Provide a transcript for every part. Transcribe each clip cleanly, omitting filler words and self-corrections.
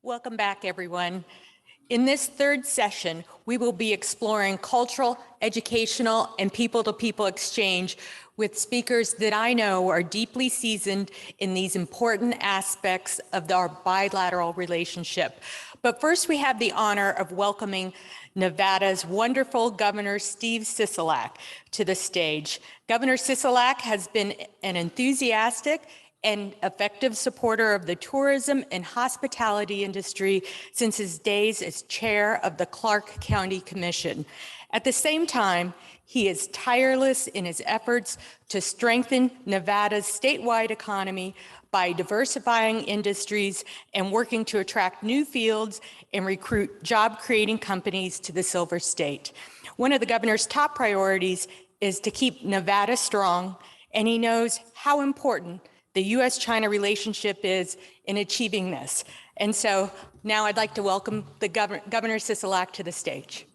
Welcome back, everyone. In this third session, we will be exploring cultural, educational, and people-to-people exchange with speakers that I know are deeply seasoned in these important aspects of our bilateral relationship. But first, we have the honor of welcoming Nevada's wonderful Governor Steve Sisolak to the stage. Governor Sisolak has been an enthusiastic and effective supporter of the tourism and hospitality industry since his days as chair of the Clark County Commission. At the same time, he is tireless in his efforts to strengthen Nevada's statewide economy by diversifying industries and working to attract new fields and recruit job-creating companies to the Silver State. One of the governor's top priorities is to keep Nevada strong, and he knows how important the U.S.-China relationship is in achieving this. And so now I'd like to welcome the Governor Sisolak to the stage.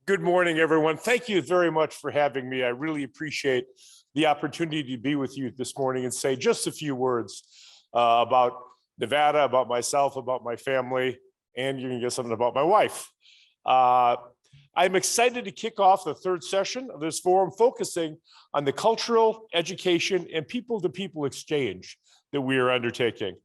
Good morning, everyone. Thank you very much for having me. I really appreciate the opportunity to be with you this morning and say just a few words about Nevada, about myself, about my family, and you're gonna get something about my wife. I'm excited to kick off the third session of this forum, focusing on the cultural, education, and people-to-people exchange that we are undertaking.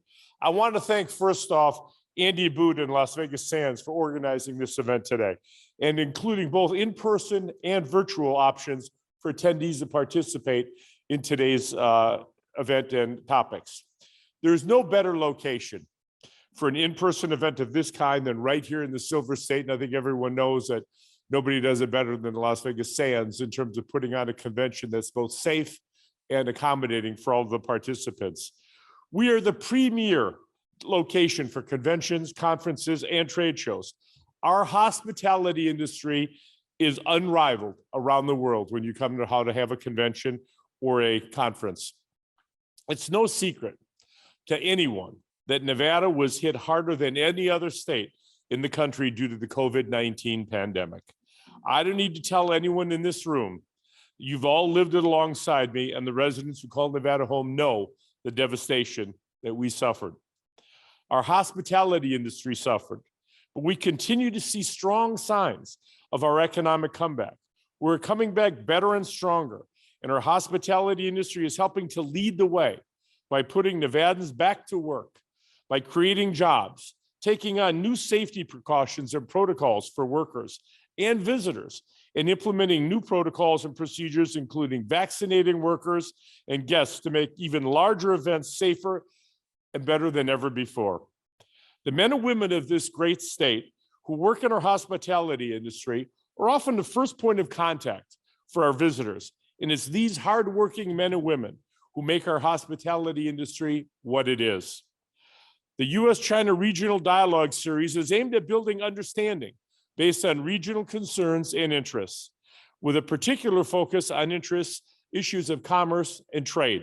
I want to thank, first off, Andy Aboud and Las Vegas Sands for organizing this event today, and including both in-person and virtual options for attendees to participate in today's event and topics. There's no better location for an in-person event of this kind than right here in the Silver State, and I think everyone knows that nobody does it better than the Las Vegas Sands in terms of putting on a convention that's both safe and accommodating for all of the participants. We are the premier location for conventions, conferences, and trade shows. Our hospitality industry is unrivaled around the world when you come to how to have a convention or a conference. It's no secret to anyone that Nevada was hit harder than any other state in the country due to the COVID-19 pandemic. I don't need to tell anyone in this room, you've all lived it alongside me, and the residents who call Nevada home know the devastation that we suffered. Our hospitality industry suffered, but we continue to see strong signs of our economic comeback. We're coming back better and stronger, and our hospitality industry is helping to lead the way by putting Nevadans back to work, by creating jobs, taking on new safety precautions and protocols for workers and visitors, and implementing new protocols and procedures, including vaccinating workers and guests to make even larger events safer and better than ever before. The men and women of this great state who work in our hospitality industry are often the first point of contact for our visitors, and it's these hardworking men and women who make our hospitality industry what it is. The U.S.-China Regional Dialogue Series is aimed at building understanding based on regional concerns and interests, with a particular focus on issues of commerce and trade.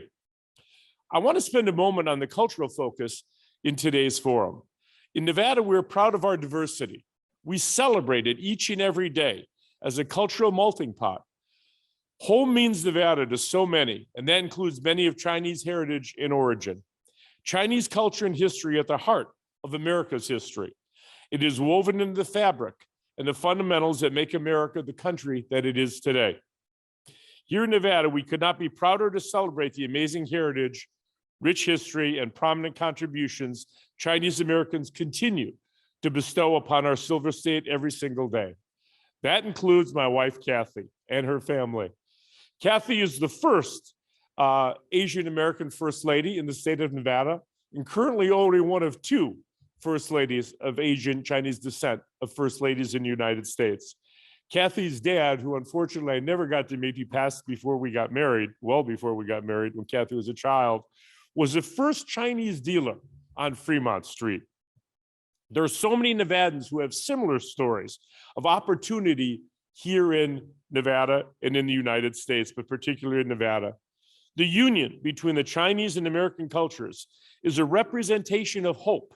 I want to spend a moment on the cultural focus in today's forum. In Nevada, we're proud of our diversity. We celebrate it each and every day as a cultural melting pot. Home means Nevada to so many, and that includes many of Chinese heritage and origin. Chinese culture and history at the heart of America's history. It is woven into the fabric and the fundamentals that make America the country that it is today. Here in Nevada, we could not be prouder to celebrate the amazing heritage, rich history, and prominent contributions Chinese Americans continue to bestow upon our Silver State every single day. That includes my wife, Kathy, and her family. Kathy is the first Asian American First Lady in the state of Nevada, and currently only one of two First Ladies of Asian Chinese descent of First Ladies in the United States. Kathy's dad, who unfortunately I never got to meet, he passed before we got married, well before we got married when Kathy was a child, was the first Chinese dealer on Fremont Street. There are so many Nevadans who have similar stories of opportunity here in Nevada and in the United States, but particularly in Nevada. The union between the Chinese and American cultures is a representation of hope.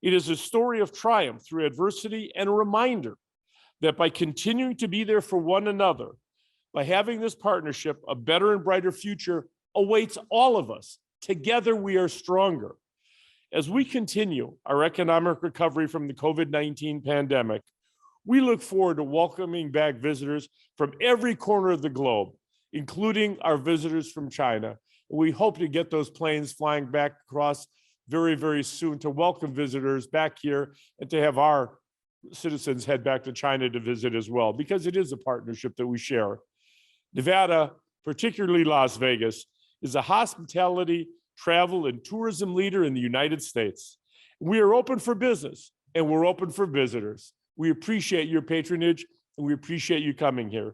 It is a story of triumph through adversity and a reminder that by continuing to be there for one another, by having this partnership, a better and brighter future awaits all of us. Together, we are stronger. As we continue our economic recovery from the COVID-19 pandemic, we look forward to welcoming back visitors from every corner of the globe, including our visitors from China. We hope to get those planes flying back across very, very soon to welcome visitors back here and to have our citizens head back to China to visit as well, because it is a partnership that we share. Nevada, particularly Las Vegas, is a hospitality, travel, and tourism leader in the United States. We are open for business and we're open for visitors. We appreciate your patronage and we appreciate you coming here.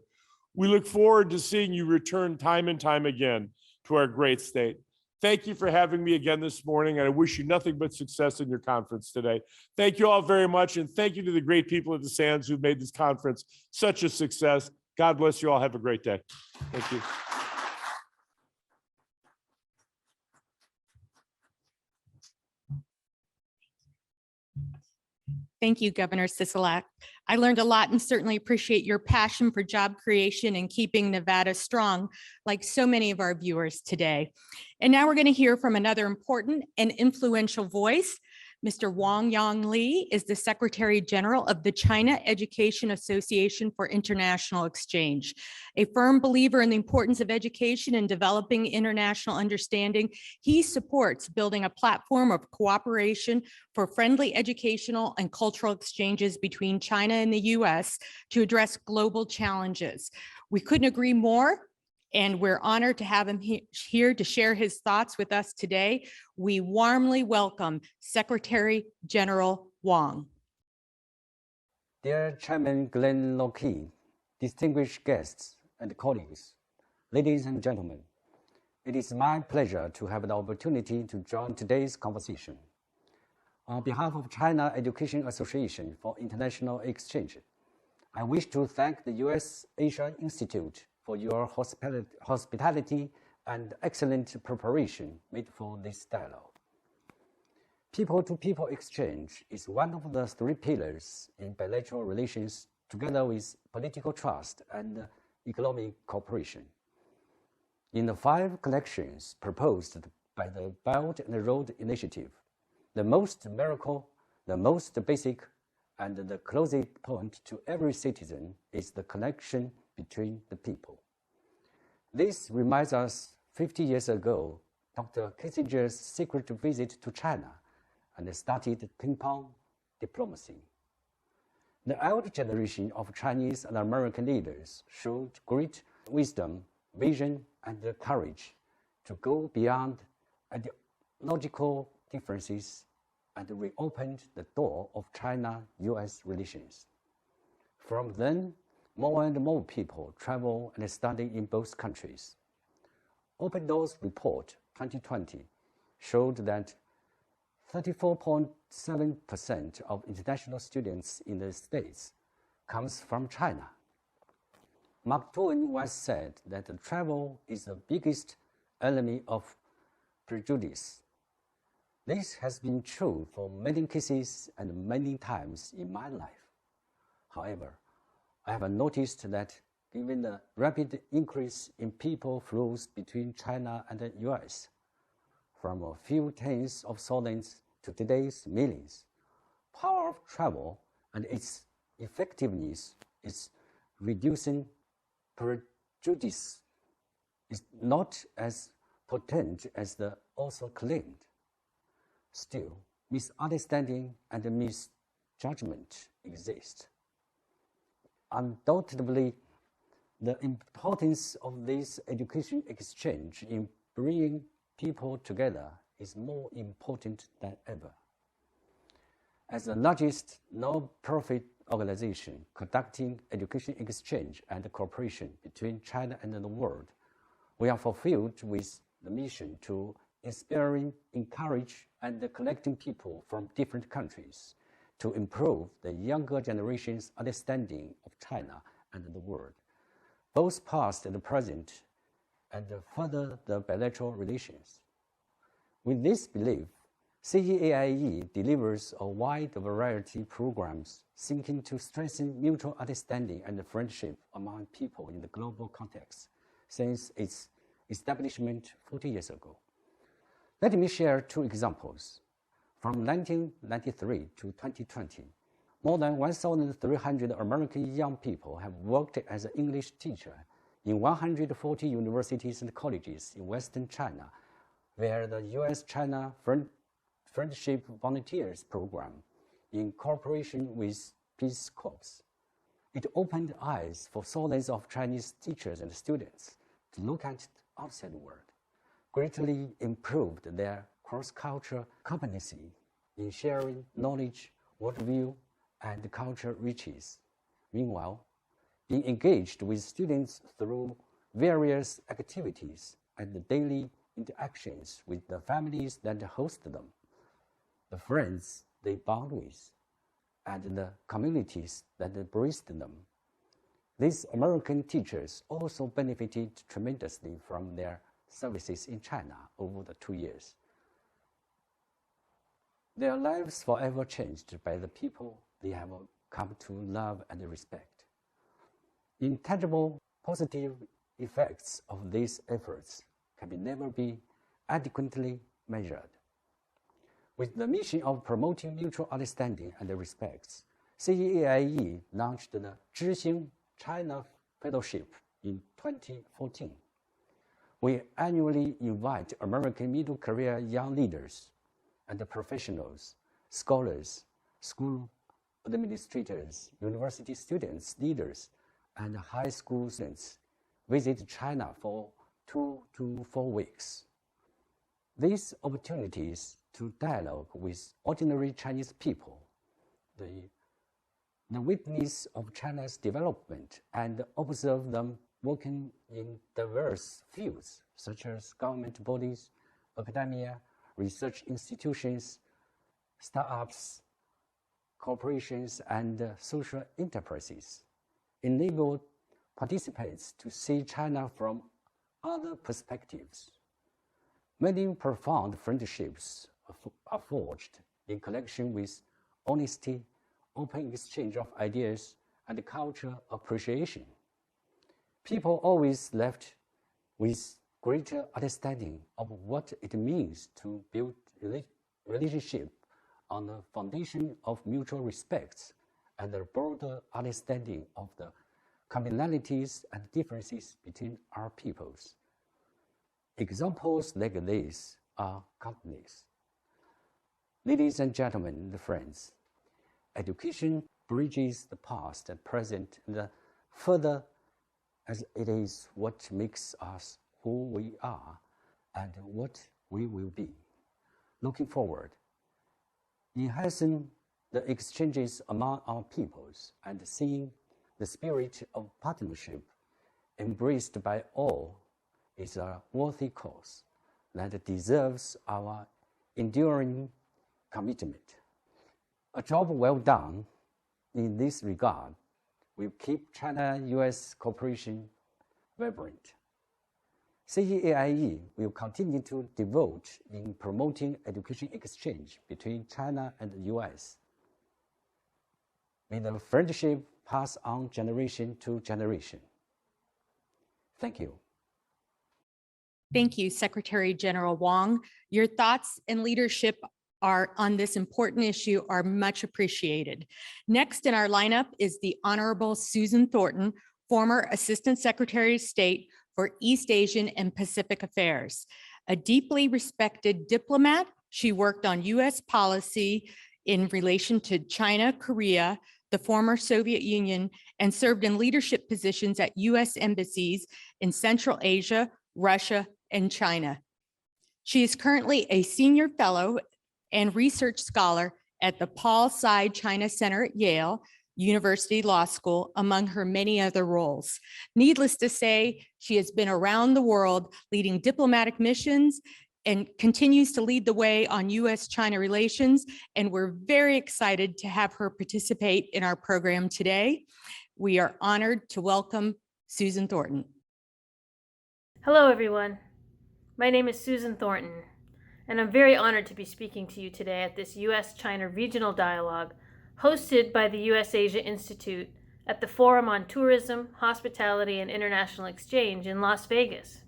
We look forward to seeing you return time and time again to our great state. Thank you for having me again this morning, and I wish you nothing but success in your conference today. Thank you all very much, and thank you to the great people at the Sands who made this conference such a success. God bless you all. Have a great day. Thank you. Thank you, Governor Sisolak. I learned a lot and certainly appreciate your passion for job creation and keeping Nevada strong, like so many of our viewers today. And now we're going to hear from another important and influential voice. Mr. Wang Yongli is the Secretary General of the China Education Association for International Exchange. A firm believer in the importance of education and developing international understanding, he supports building a platform of cooperation for friendly educational and cultural exchanges between China and the US to address global challenges. We couldn't agree more. And we're honored to have him here to share his thoughts with us today. We warmly welcome Secretary General Wang. Dear Chairman Glenn Lockheed, distinguished guests and colleagues, ladies and gentlemen, it is my pleasure to have the opportunity to join today's conversation. On behalf of China Education Association for International Exchange, I wish to thank the U.S. Asia Institute for your hospitality and excellent preparation made for this dialogue. People-to-people exchange is one of the three pillars in bilateral relations, together with political trust and economic cooperation. In the 5 collections proposed by the Belt and Road Initiative, the most miracle, the most basic, and the closest point to every citizen is the connection between the people. This reminds us 50 years ago, Dr. Kissinger's secret visit to China and started ping-pong diplomacy. The old generation of Chinese and American leaders showed great wisdom, vision, and courage to go beyond ideological differences and reopened the door of China-US relations. From then, more and more people travel and study in both countries. Open Doors Report 2020 showed that 34.7% of international students in the States comes from China. Mark Twain once said that travel is the biggest enemy of prejudice. This has been true for many cases and many times in my life. However, I have noticed that given the rapid increase in people flows between China and the US, from a few tens of thousands to today's millions, power of travel and its effectiveness is reducing prejudice is not as potent as the author claimed. Still, misunderstanding and misjudgment exist. Undoubtedly, the importance of this education exchange in bringing people together is more important than ever. As the largest non-profit organization conducting education exchange and cooperation between China and the world, we are fulfilled with the mission to inspiring, encourage, and connecting people from different countries to improve the younger generation's understanding of China and the world, both past and present, and further the bilateral relations. With this belief, CEAIE delivers a wide variety of programs seeking to strengthen mutual understanding and friendship among people in the global context since its establishment 40 years ago. Let me share two examples. From 1993 to 2020, more than 1,300 American young people have worked as an English teacher in 140 universities and colleges in Western China, where the U.S.-China Friendship Volunteers Program, in cooperation with Peace Corps. It opened eyes for thousands of Chinese teachers and students to look at the outside world, greatly improved their cross-cultural competency in sharing knowledge, worldview, and cultural riches. Meanwhile, being engaged with students through various activities and daily interactions with the families that host them, the friends they bond with, and the communities that embraced them. These American teachers also benefited tremendously from their services in China over the 2 years. Their lives forever changed by the people they have come to love and respect. Intangible positive effects of these efforts can never be adequately measured. With the mission of promoting mutual understanding and respect, CEAIE launched the Zhixing China Fellowship in 2014. We annually invite American middle career young leaders and professionals, scholars, school administrators, university students, leaders, and high school students visit China for 2 to 4 weeks. These opportunities to dialogue with ordinary Chinese people, the witness of China's development, and observe them working in diverse fields such as government bodies, academia, research institutions, startups, corporations, and social enterprises, enable participants to see China from other perspectives. Many profound friendships are forged in connection with honesty, open exchange of ideas, and cultural appreciation. People always left with greater understanding of what it means to build relationship on the foundation of mutual respect and a broader understanding of the commonalities and differences between our peoples. Examples like this are countless. Ladies and gentlemen, friends, education bridges the past and present and further as it is what makes us who we are and what we will be. Looking forward, enhancing the exchanges among our peoples and seeing the spirit of partnership embraced by all is a worthy cause that deserves our enduring commitment. A job well done in this regard will keep China-US cooperation vibrant. CEAIE will continue to devote in promoting education exchange between China and the US. May the friendship pass on generation to generation. Thank you. Thank you, Secretary General Wang. Your thoughts and leadership on this important issue are much appreciated. Next in our lineup is the Honorable Susan Thornton, former Assistant Secretary of State for East Asian and Pacific Affairs. A deeply respected diplomat, she worked on U.S. policy in relation to China, Korea, the former Soviet Union, and served in leadership positions at U.S. embassies in Central Asia, Russia, and China. She is currently a senior fellow and research scholar at the Paul Tsai China Center at Yale University Law School, among her many other roles. Needless to say, she has been around the world leading diplomatic missions and continues to lead the way on U.S.-China relations, and we're very excited to have her participate in our program today. We are honored to welcome Susan Thornton. Hello, everyone. My name is Susan Thornton. and I'm very honored to be speaking to you today at this U.S.-China Regional Dialogue hosted by the U.S.-Asia Institute at the Forum on Tourism, Hospitality, and International Exchange in Las Vegas.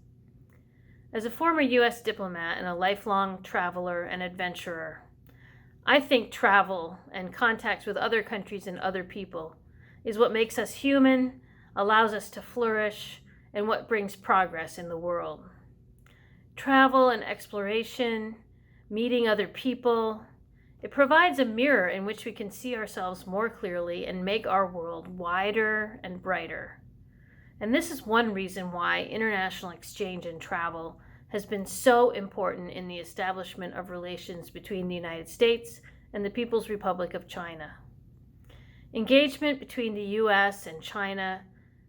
As a former U.S. diplomat and a lifelong traveler and adventurer, I think travel and contacts with other countries and other people is what makes us human, allows us to flourish, and what brings progress in the world. Travel and exploration, meeting other people, it provides a mirror in which we can see ourselves more clearly and make our world wider and brighter. And this is one reason why international exchange and travel has been so important in the establishment of relations between the United States and the People's Republic of China. Engagement between the U.S. and China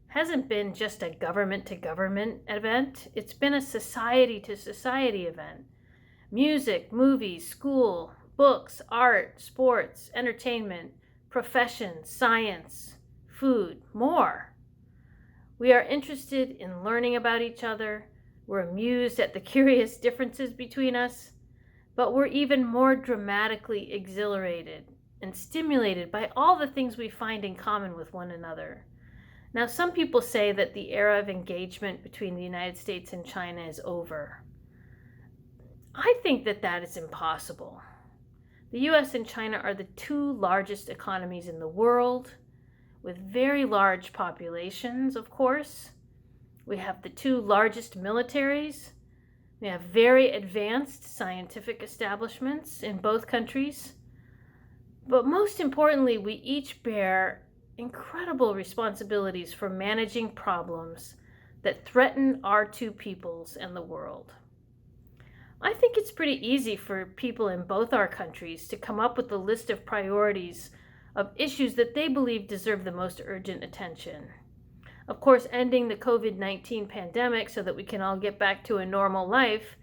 hasn't been just a government-to-government event, it's been a society-to-society event. Music, movies, school, books, art, sports, entertainment, professions, science, food, more. We are interested in learning about each other, we're amused at the curious differences between us, but we're even more dramatically exhilarated and stimulated by all the things we find in common with one another. Now, some people say that the era of engagement between the United States and China is over. I think that that is impossible. The US and China are the two largest economies in the world, with very large populations, of course. We have the two largest militaries. We have very advanced scientific establishments in both countries. But most importantly, we each bear incredible responsibilities for managing problems that threaten our two peoples and the world. I think it's pretty easy for people in both our countries to come up with a list of priorities of issues that they believe deserve the most urgent attention. Of course, ending the COVID-19 pandemic so that we can all get back to a normal life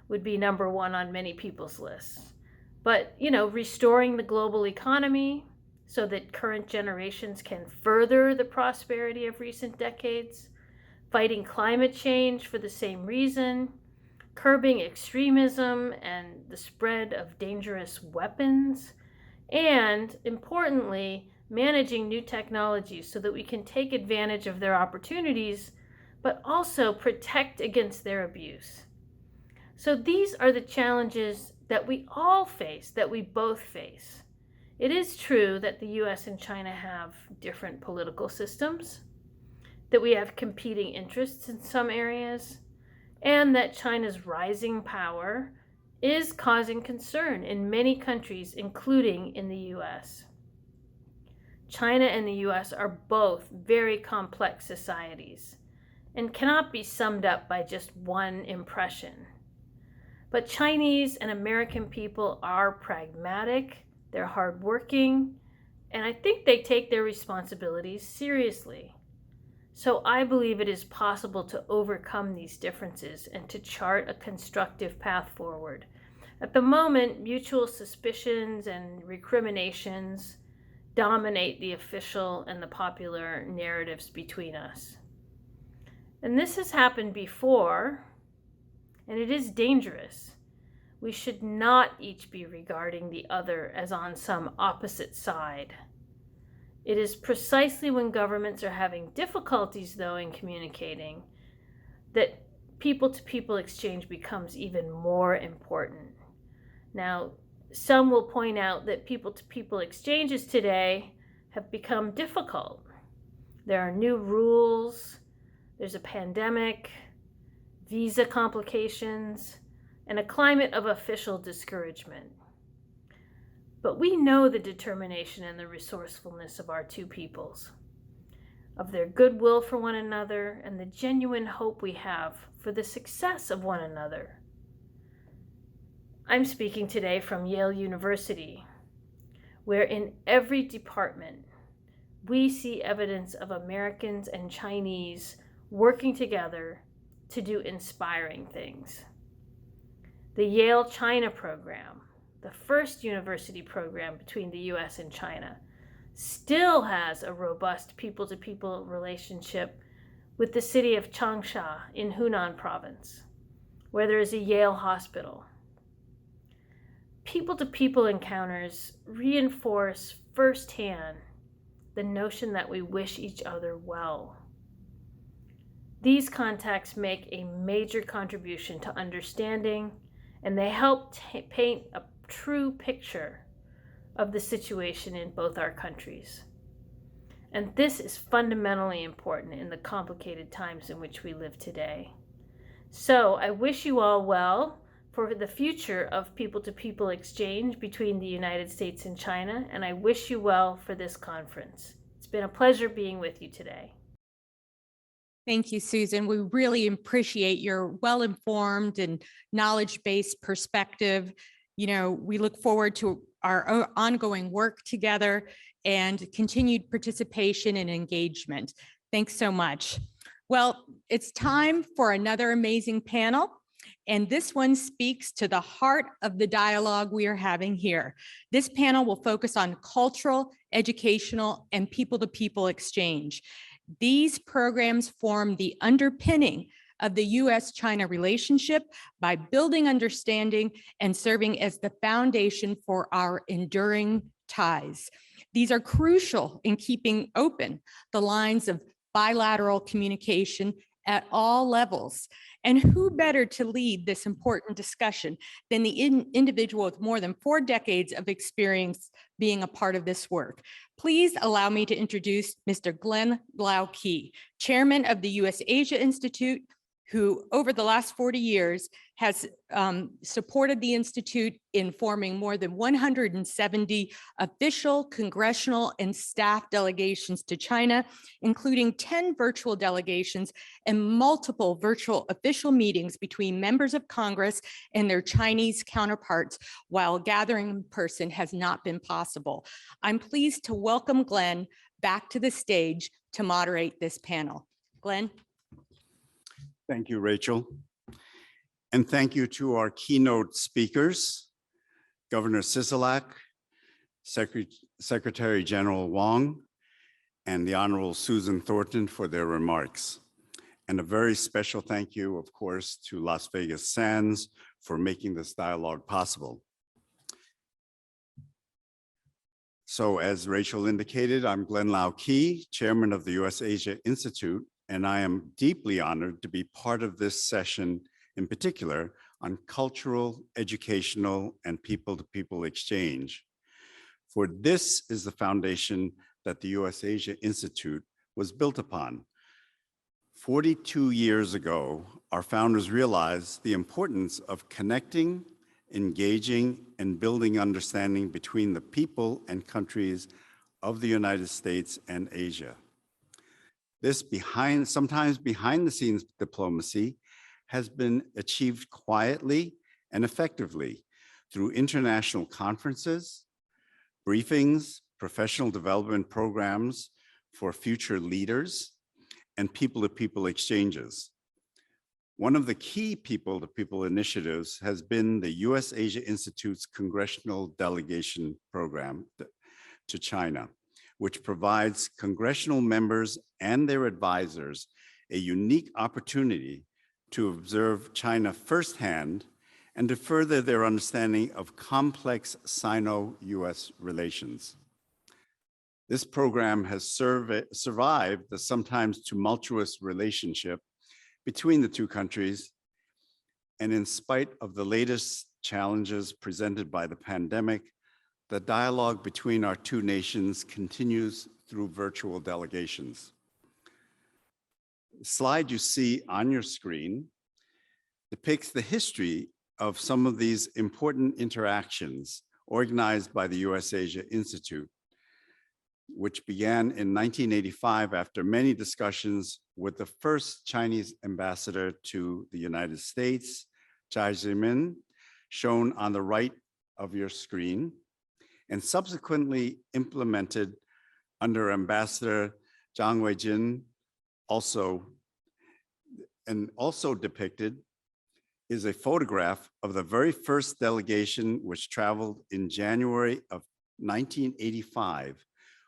would be number one on many people's lists. But, restoring the global economy so that current generations can further the prosperity of recent decades, fighting climate change for the same reason, curbing extremism and the spread of dangerous weapons, and, importantly, managing new technologies so that we can take advantage of their opportunities, but also protect against their abuse. So these are the challenges that we all face, that we both face. It is true that the US and China have different political systems, that we have competing interests in some areas, and that China's rising power is causing concern in many countries, including in the US. China and the US are both very complex societies and cannot be summed up by just one impression. But Chinese and American people are pragmatic, they're hardworking, and I think they take their responsibilities seriously. So I believe it is possible to overcome these differences and to chart a constructive path forward. At the moment, mutual suspicions and recriminations dominate the official and the popular narratives between us. And this has happened before, and it is dangerous. We should not each be regarding the other as on some opposite side. It is precisely when governments are having difficulties, though, in communicating, that people-to-people exchange becomes even more important. Now, some will point out that people-to-people exchanges today have become difficult. There are new rules, there's a pandemic, visa complications, and a climate of official discouragement. But we know the determination and the resourcefulness of our two peoples, of their goodwill for one another, and the genuine hope we have for the success of one another. I'm speaking today from Yale University, where in every department we see evidence of Americans and Chinese working together to do inspiring things. The Yale China program, the first university program between the US and China, still has a robust people-to-people relationship with the city of Changsha in Hunan province, where there is a Yale hospital. people-to-people encounters reinforce firsthand the notion that we wish each other well. These contacts make a major contribution to understanding, and they help paint a true picture of the situation in both our countries. And this is fundamentally important in the complicated times in which we live today. So I wish you all well for the future of people-to-people exchange between the United States and China, and I wish you well for this conference. It's been a pleasure being with you today. Thank you, Susan. We really appreciate your well-informed and knowledge-based perspective. You know, we look forward to our ongoing work together and continued participation and engagement. Thanks so much. Well, it's time for another amazing panel. And this one speaks to the heart of the dialogue we are having here. This panel will focus on cultural, educational, and people-to-people exchange. These programs form the underpinning of the US-China relationship by building understanding and serving as the foundation for our enduring ties. These are crucial in keeping open the lines of bilateral communication at all levels. And who better to lead this important discussion than the individual with more than 4 decades of experience being a part of this work. Please allow me to introduce Mr. Glenn Lau-Key, Chairman of the US-Asia Institute, who over the last 40 years has supported the Institute in forming more than 170 official, congressional, and staff delegations to China, including 10 virtual delegations and multiple virtual official meetings between members of Congress and their Chinese counterparts, while gathering in person has not been possible. I'm pleased to welcome Glenn back to the stage to moderate this panel. Glenn. Thank you, Rachel. And thank you to our keynote speakers, Governor Sisolak, Secretary General Wang, and the Honorable Susan Thornton for their remarks. And a very special thank you, of course, to Las Vegas Sands for making this dialogue possible. So as Rachel indicated, I'm Glenn Lau-Key, Chairman of the US-Asia Institute, and I am deeply honored to be part of this session, in particular, on cultural, educational, and people-to-people exchange. For this is the foundation that the US-Asia Institute was built upon. 42 years ago, our founders realized the importance of connecting, engaging, and building understanding between the people and countries of the United States and Asia. This sometimes behind the scenes diplomacy has been achieved quietly and effectively through international conferences, briefings, professional development programs for future leaders, and people-to-people exchanges. One of the key people-to-people initiatives has been the US-Asia Institute's Congressional Delegation Program to China, which provides congressional members and their advisors a unique opportunity to observe China firsthand and to further their understanding of complex Sino-US relations. This program has survived the sometimes tumultuous relationship between the two countries, and in spite of the latest challenges presented by the pandemic, the dialogue between our two nations continues through virtual delegations. The slide you see on your screen depicts the history of some of these important interactions organized by the US-Asia Institute, which began in 1985 after many discussions with the first Chinese ambassador to the United States, Jiang Zemin, shown on the right of your screen, and subsequently implemented under Ambassador Zhang Weijin. Also depicted is a photograph of the very first delegation which traveled in January of 1985,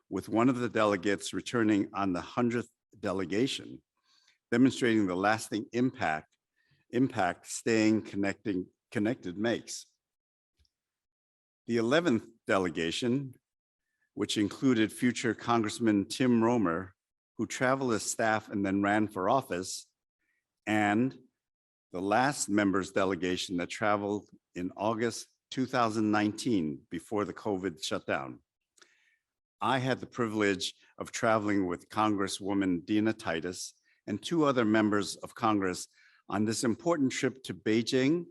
with one of the delegates returning on the 100th delegation, demonstrating the lasting impact staying connected makes. The 11th delegation, which included future Congressman Tim Romer, who traveled as staff and then ran for office, and the last members delegation that traveled in August 2019 before the COVID shutdown. I had the privilege of traveling with Congresswoman Dina Titus and 2 other members of Congress on this important trip to Beijing,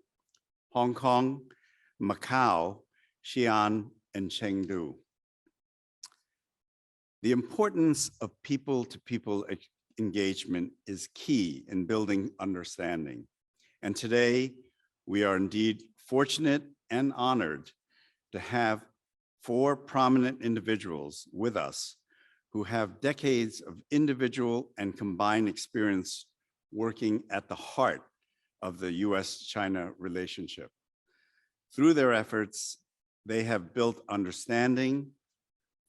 Hong Kong, Macau, Xi'an, and Chengdu. The importance of people-to-people engagement is key in building understanding. And today, we are indeed fortunate and honored to have 4 prominent individuals with us who have decades of individual and combined experience working at the heart of the US-China relationship. Through their efforts, they have built understanding,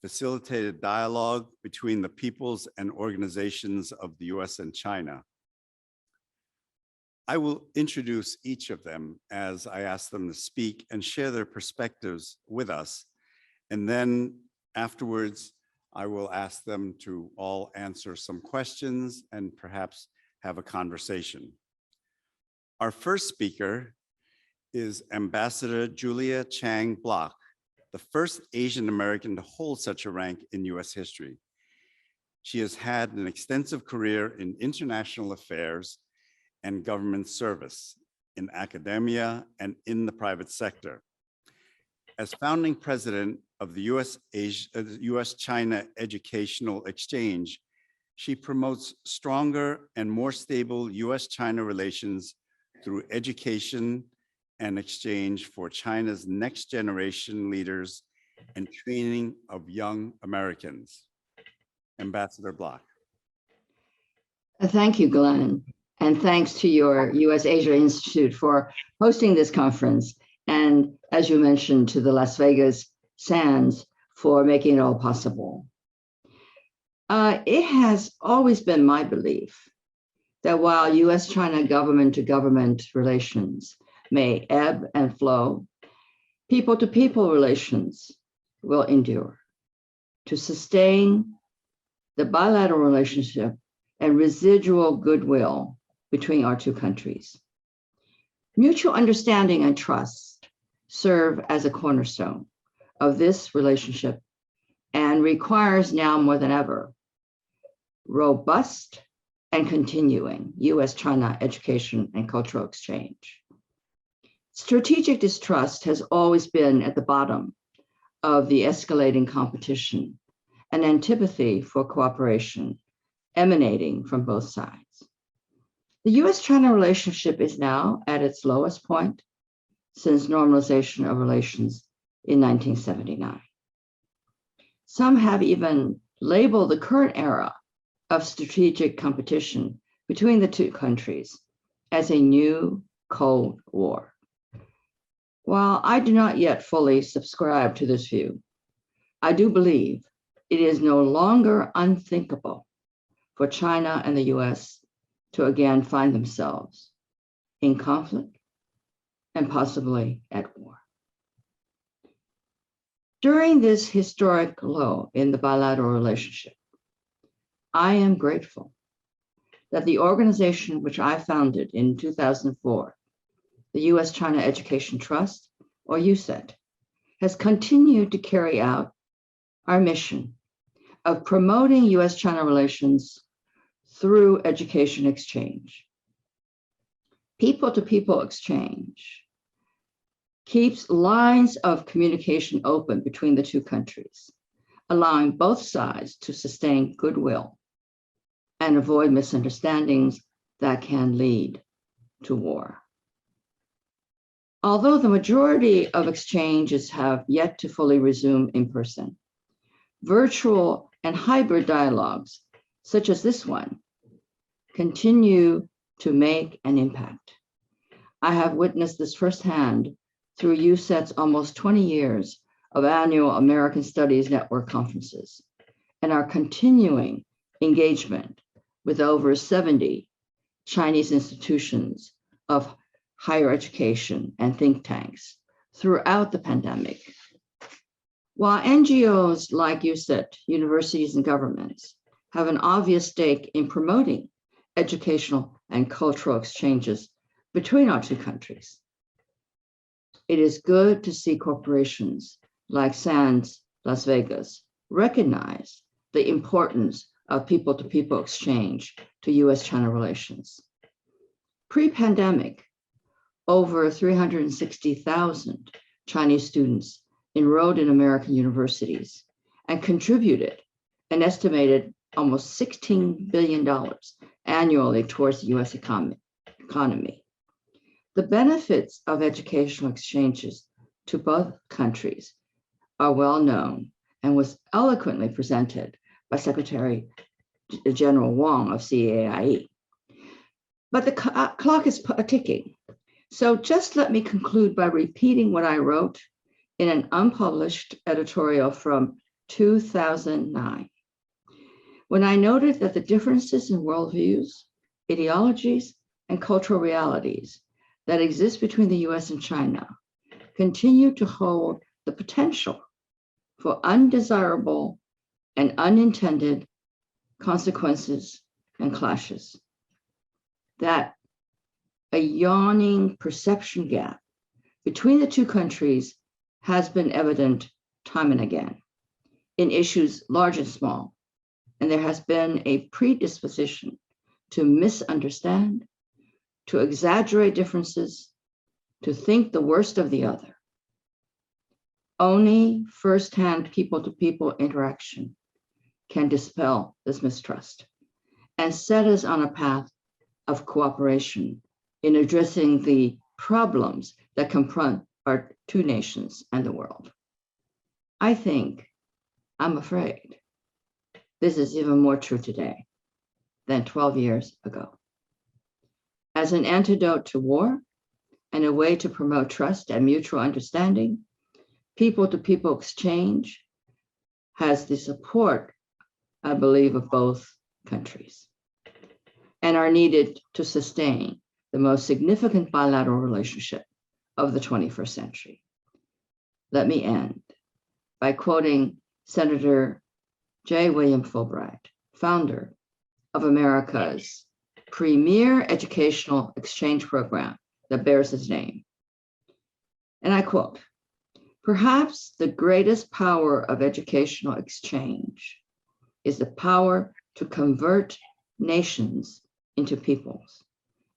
facilitated dialogue between the peoples and organizations of the US and China. I will introduce each of them as I ask them to speak and share their perspectives with us. And then afterwards, I will ask them to all answer some questions and perhaps have a conversation. Our first speaker is Ambassador Julia Chang Bloch, the first Asian American to hold such a rank in US history. She has had an extensive career in international affairs and government service, in academia and in the private sector. As founding president of the US-China Educational Exchange, she promotes stronger and more stable US-China relations through education and exchange for China's next generation leaders and training of young Americans. Ambassador Bloch. Thank you, Glenn. And thanks to your US-Asia Institute for hosting this conference. And as you mentioned, to the Las Vegas Sands for making it all possible. It has always been my belief that while US-China government-to-government relations may ebb and flow, people-to-people relations will endure. To sustain the bilateral relationship and residual goodwill between our 2 countries. Mutual understanding and trust serve as a cornerstone of this relationship and requires now more than ever robust and continuing US-China education and cultural exchange. Strategic distrust has always been at the bottom of the escalating competition and antipathy for cooperation emanating from both sides. The US-China relationship is now at its lowest point since normalization of relations in 1979. Some have even labeled the current era of strategic competition between the 2 countries as a new Cold War. While I do not yet fully subscribe to this view, I do believe it is no longer unthinkable for China and the US to again find themselves in conflict and possibly at war. During this historic low in the bilateral relationship, I am grateful that the organization which I founded in 2004, the US-China Education Trust, or USET, has continued to carry out our mission of promoting US-China relations through education exchange. People-to-people exchange keeps lines of communication open between the 2 countries, allowing both sides to sustain goodwill and avoid misunderstandings that can lead to war. Although the majority of exchanges have yet to fully resume in person, virtual and hybrid dialogues, such as this one, continue to make an impact. I have witnessed this firsthand through USET's almost 20 years of annual American Studies Network conferences and our continuing engagement with over 70 Chinese institutions of higher education and think tanks throughout the pandemic While NGOs like USIT, universities and governments, have an obvious stake in promoting educational and cultural exchanges between our two countries, it is good to see corporations like Sands Las Vegas recognize the importance of people-to-people exchange to US-China relations. Pre-pandemic, over 360,000 Chinese students enrolled in American universities and contributed an estimated almost $16 billion annually towards the US economy. The benefits of educational exchanges to both countries are well known and was eloquently presented by Secretary General Wang of CAIE. But the clock is ticking. So just let me conclude by repeating what I wrote in an unpublished editorial from 2009, when I noted that the differences in worldviews, ideologies, and cultural realities that exist between the US and China continue to hold the potential for undesirable and unintended consequences and clashes. That a yawning perception gap between the two countries has been evident time and again in issues large and small, and there has been a predisposition to misunderstand, to exaggerate differences, to think the worst of the other. Only firsthand people-to-people interaction can dispel this mistrust and set us on a path of cooperation in addressing the problems that confront our two nations and the world. I'm afraid, this is even more true today than 12 years ago. As an antidote to war and a way to promote trust and mutual understanding, people-to-people exchange has the support, I believe, of both countries and are needed to sustain the most significant bilateral relationship of the 21st century. Let me end by quoting Senator J. William Fulbright, founder of America's premier educational exchange program that bears his name. And I quote, "Perhaps the greatest power of educational exchange is the power to convert nations into peoples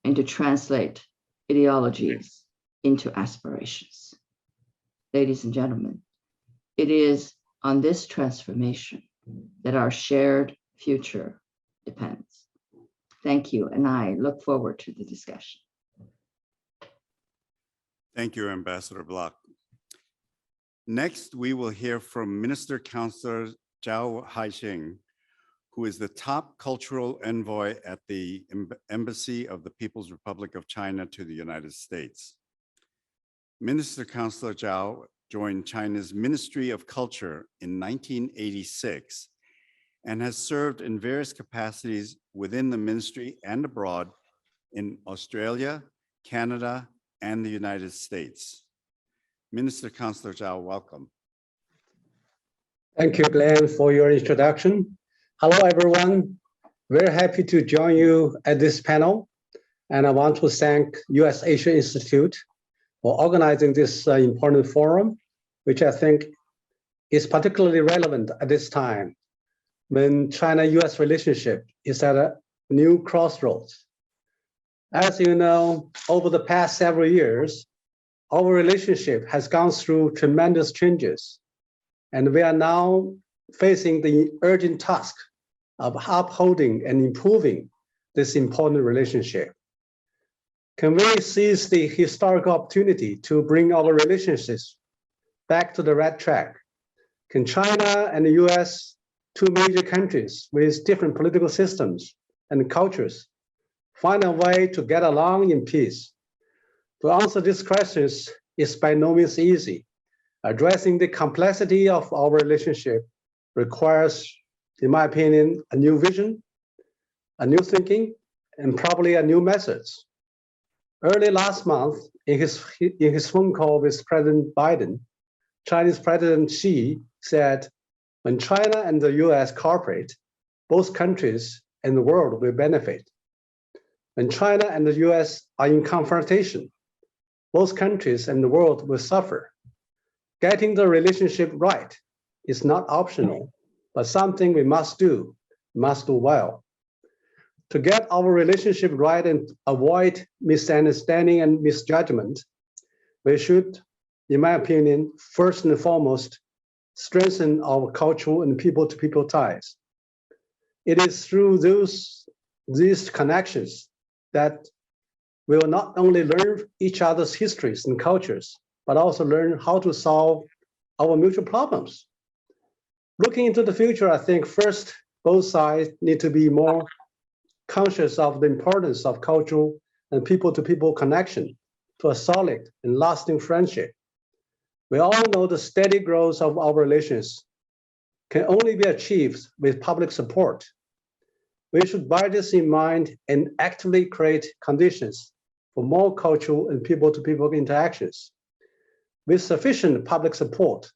and to translate ideologies into aspirations." Ladies and gentlemen, it is on this transformation that our shared future depends. Thank you, and I look forward to the discussion. Thank you, Ambassador Block. Next, we will hear from Minister Counselor Zhao Haixing, who is the top cultural envoy at the Embassy of the People's Republic of China to the United States. Minister Counselor Zhao joined China's Ministry of Culture in 1986 and has served in various capacities within the ministry and abroad in Australia, Canada, and the United States. Minister Counselor Zhao, welcome. Thank you, Glenn, for your introduction. Hello, everyone. Very happy to join you at this panel. And I want to thank US Asia Institute for organizing this important forum, which I think is particularly relevant at this time when China-US relationship is at a new crossroads. As you know, over the past several years, our relationship has gone through tremendous changes, and we are now facing the urgent task of upholding and improving this important relationship. Can we seize the historical opportunity to bring our relationships back to the right track? Can China and the US, two major countries with different political systems and cultures, find a way to get along in peace? To answer these questions is by no means easy. Addressing the complexity of our relationship requires, in my opinion, a new vision, a new thinking, and probably a new methods. Early last month, in his phone call with President Biden, Chinese President Xi said, when China and the US cooperate, both countries and the world will benefit. When China and the US are in confrontation, both countries and the world will suffer. Getting the relationship right is not optional, but something we must do well. To get our relationship right and avoid misunderstanding and misjudgment, we should, in my opinion, first and foremost, strengthen our cultural and people-to-people ties. It is through these connections that we will not only learn each other's histories and cultures, but also learn how to solve our mutual problems. Looking into the future, I think first, both sides need to be more conscious of the importance of cultural and people-to-people connection to a solid and lasting friendship. We all know the steady growth of our relations can only be achieved with public support. We should bear this in mind and actively create conditions for more cultural and people-to-people interactions. With sufficient public support,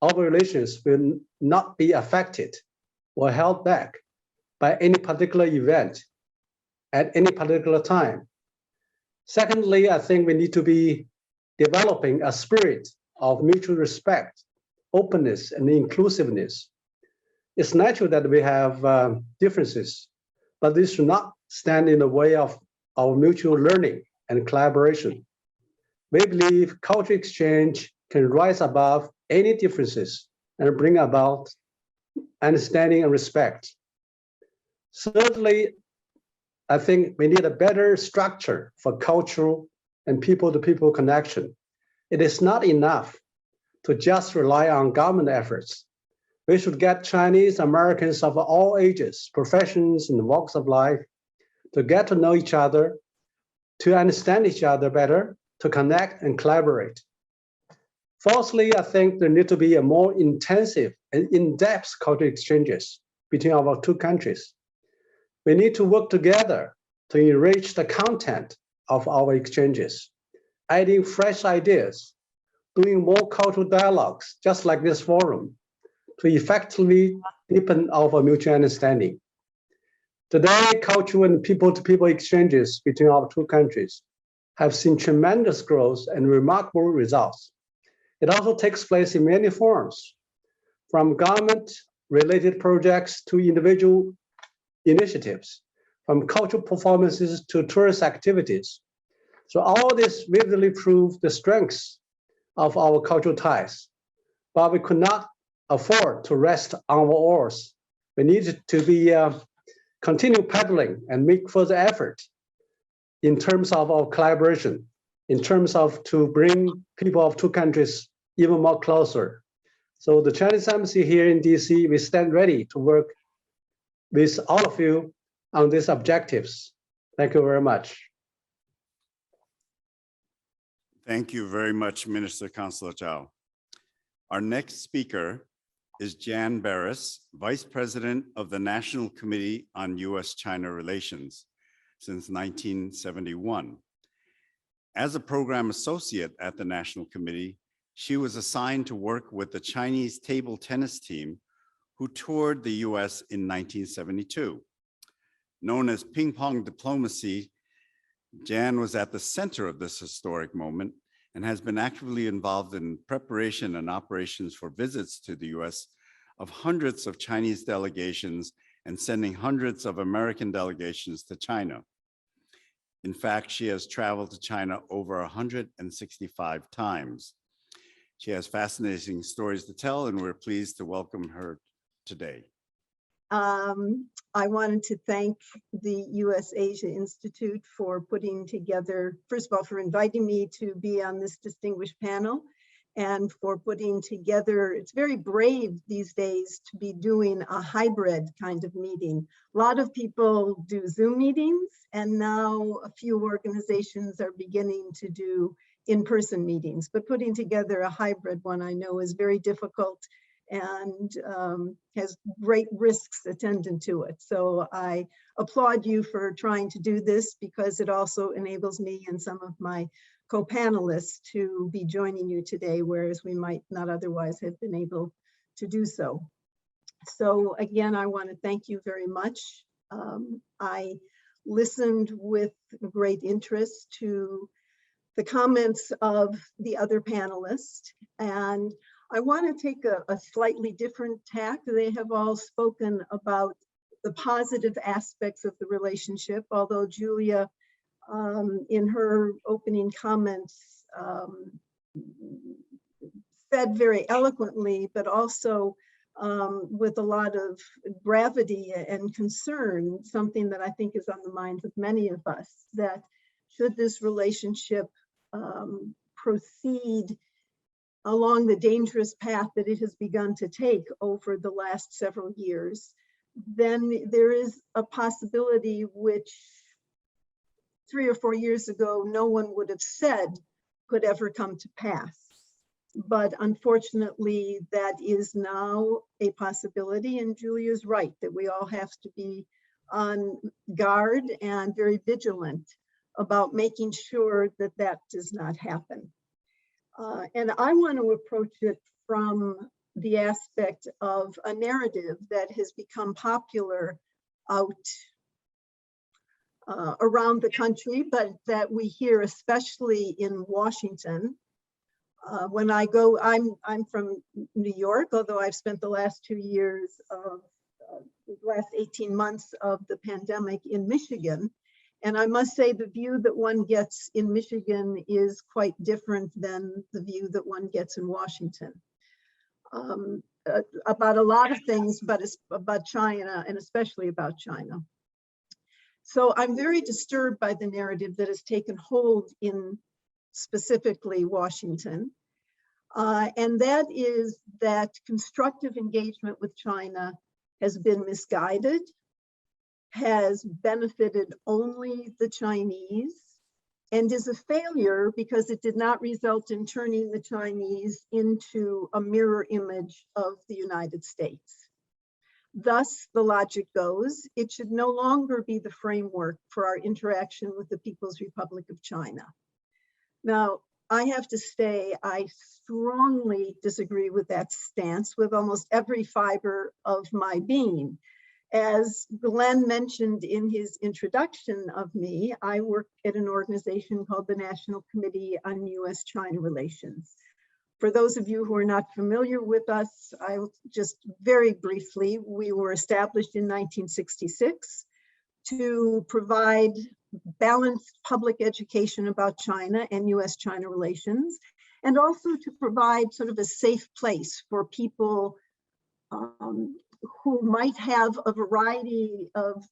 our relations will not be affected or held back by any particular event at any particular time. Secondly, I think we need to be developing a spirit of mutual respect, openness, and inclusiveness. It's natural that we have differences, but this should not stand in the way of our mutual learning and collaboration. We believe cultural exchange can rise above any differences and bring about understanding and respect. Thirdly, I think we need a better structure for cultural and people-to-people connection. It is not enough to just rely on government efforts. We should get Chinese Americans of all ages, professions, and walks of life to get to know each other, to understand each other better, to connect and collaborate. Fourthly, I think there need to be a more intensive and in-depth cultural exchanges between our two countries. We need to work together to enrich the content of our exchanges, adding fresh ideas, doing more cultural dialogues, just like this forum, to effectively deepen our mutual understanding. Today, cultural and people-to-people exchanges between our two countries have seen tremendous growth and remarkable results. It also takes place in many forms, from government-related projects to individual initiatives, from cultural performances to tourist activities. So all this vividly proves the strengths of our cultural ties, but we could not afford to rest on our oars. We need to be continue pedaling and make further effort in terms of our collaboration, in terms of to bring people of two countries even more closer. So the Chinese Embassy here in DC, we stand ready to work with all of you on these objectives. Thank you very much. Thank you very much, Minister Consular Zhao. Our next speaker is Jan Barris, Vice President of the National Committee on U.S.-China Relations since 1971. As a program associate at the National Committee, she was assigned to work with the Chinese table tennis team who toured the U.S. in 1972. Known as ping pong diplomacy, Jan was at the center of this historic moment and has been actively involved in preparation and operations for visits to the US of hundreds of Chinese delegations and sending hundreds of American delegations to China. In fact, she has traveled to China over 165 times. She has fascinating stories to tell, and we're pleased to welcome her today. I wanted to thank the US Asia Institute for putting together, first of all, for inviting me to be on this distinguished panel and for putting together, it's very brave these days to be doing a hybrid kind of meeting. A lot of people do Zoom meetings, and now a few organizations are beginning to do in-person meetings, but putting together a hybrid one I know is very difficult and has great risks attendant to it. So I applaud you for trying to do this because it also enables me and some of my co-panelists to be joining you today, whereas we might not otherwise have been able to do so. So again, I want to thank you very much. I listened with great interest to the comments of the other panelists, and I want to take a slightly different tack. They have all spoken about the positive aspects of the relationship, although Julia, in her opening comments, said very eloquently, but also with a lot of gravity and concern, something that I think is on the minds of many of us, that should this relationship proceed along the dangerous path that it has begun to take over the last several years, then there is a possibility which 3 or 4 years ago no one would have said could ever come to pass. But unfortunately, that is now a possibility, and Julia's right that we all have to be on guard and very vigilant about making sure that that does not happen. And I want to approach it from the aspect of a narrative that has become popular out around the country, but that we hear especially in Washington. When I go, I'm from New York, although I've spent the last 2 years of the last 18 months of the pandemic in Michigan. And I must say the view that one gets in Michigan is quite different than the view that one gets in Washington. About a lot of things, but it's about China, and especially about China. So I'm very disturbed by the narrative that has taken hold in specifically Washington. And that is that constructive engagement with China has been misguided, has benefited only the Chinese, and is a failure because it did not result in turning the Chinese into a mirror image of the United States. Thus, the logic goes, it should no longer be the framework for our interaction with the People's Republic of China. Now, I have to say, I strongly disagree with that stance with almost every fiber of my being. As Glenn mentioned in his introduction of me, I work at an organization called the National Committee on U.S.-China Relations. For those of you who are not familiar with us, I'll just very briefly, we were established in 1966 to provide balanced public education about China and U.S.-China relations, and also to provide sort of a safe place for people who might have a variety of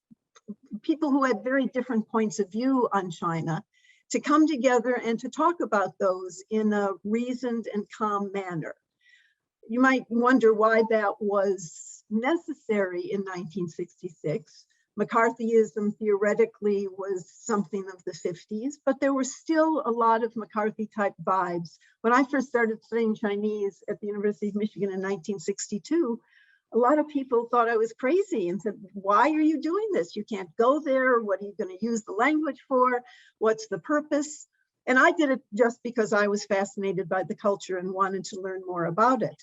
people who had very different points of view on China to come together and to talk about those in a reasoned and calm manner. You might wonder why that was necessary in 1966. McCarthyism theoretically was something of the 50s, but there were still a lot of McCarthy-type vibes. When I first started studying Chinese at the University of Michigan in 1962, a lot of people thought I was crazy and said, why are you doing this? You can't go there. What are you going to use the language for? What's the purpose? And I did it just because I was fascinated by the culture and wanted to learn more about it.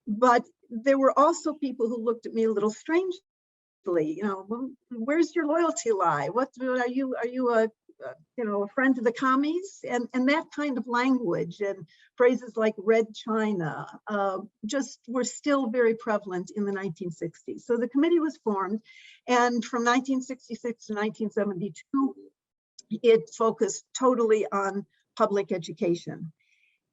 But there were also people who looked at me a little strangely, you know, well, where's your loyalty lie? What are you a friend of the commies? And that kind of language and phrases like Red China just were still very prevalent in the 1960s. So the committee was formed, and from 1966 to 1972, it focused totally on public education.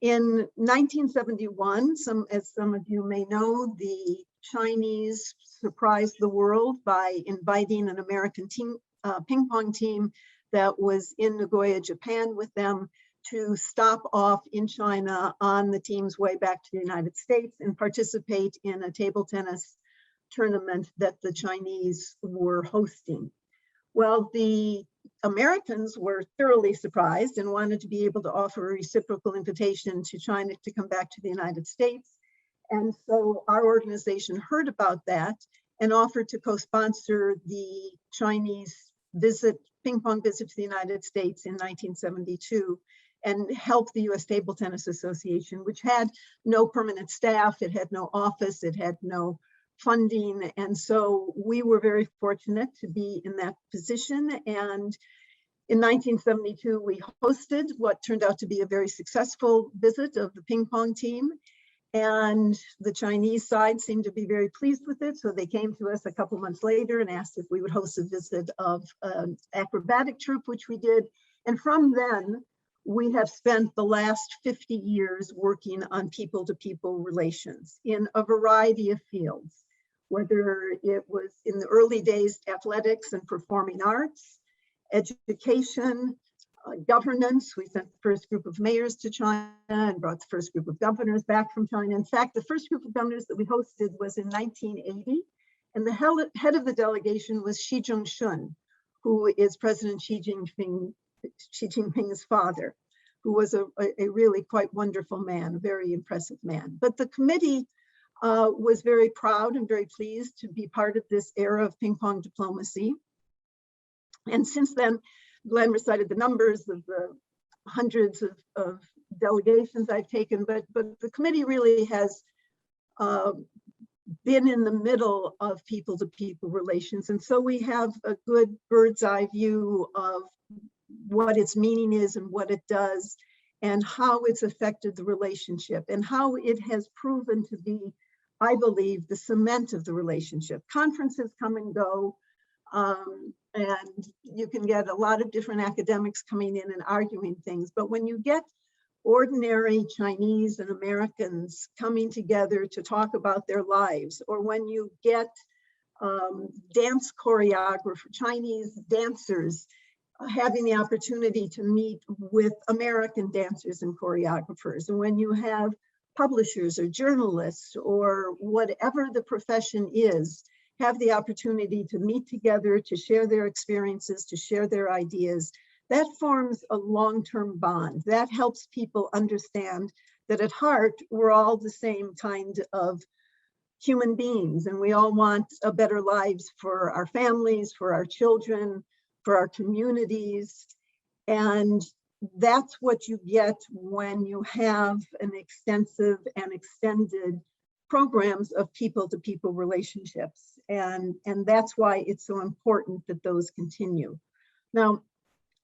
In 1971, as some of you may know, the Chinese surprised the world by inviting an American team, ping pong team that was in Nagoya, Japan with them to stop off in China on the team's way back to the United States and participate in a table tennis tournament that the Chinese were hosting. Well, the Americans were thoroughly surprised and wanted to be able to offer a reciprocal invitation to China to come back to the United States. And so our organization heard about that and offered to co-sponsor the Chinese ping pong visit to the United States in 1972. and help the US Table Tennis Association, which had no permanent staff, it had no office, it had no funding. And so we were very fortunate to be in that position. And in 1972, we hosted what turned out to be a very successful visit of the ping pong team. And the Chinese side seemed to be very pleased with it. So they came to us a couple months later and asked if we would host a visit of an acrobatic troupe, which we did. And from then, we have spent the last 50 years working on people-to-people relations in a variety of fields, whether it was in the early days, athletics and performing arts, education, governance. We sent the first group of mayors to China and brought the first group of governors back from China. In fact, the first group of governors that we hosted was in 1980. And the head of the delegation was Xi Zhongxun, who is President Xi Jinping's father, who was a really quite wonderful man, a very impressive man. But the committee was very proud and very pleased to be part of this era of ping pong diplomacy. And since then, Glenn recited the numbers of the hundreds of delegations I've taken, but the committee really has been in the middle of people-to-people relations. And so we have a good bird's eye view of what its meaning is and what it does and how it's affected the relationship and how it has proven to be, I believe, the cement of the relationship. Conferences come and go, and you can get a lot of different academics coming in and arguing things. But when you get ordinary Chinese and Americans coming together to talk about their lives, or when you get dance choreographer, Chinese dancers having the opportunity to meet with American dancers and choreographers, and when you have publishers or journalists or whatever the profession is, have the opportunity to meet together, to share their experiences, to share their ideas, that forms a long-term bond. That helps people understand that at heart, we're all the same kind of human beings, and we all want a better lives for our families, for our children, for our communities. And that's what you get when you have an extensive and extended programs of people-to-people relationships. And that's why it's so important that those continue. Now,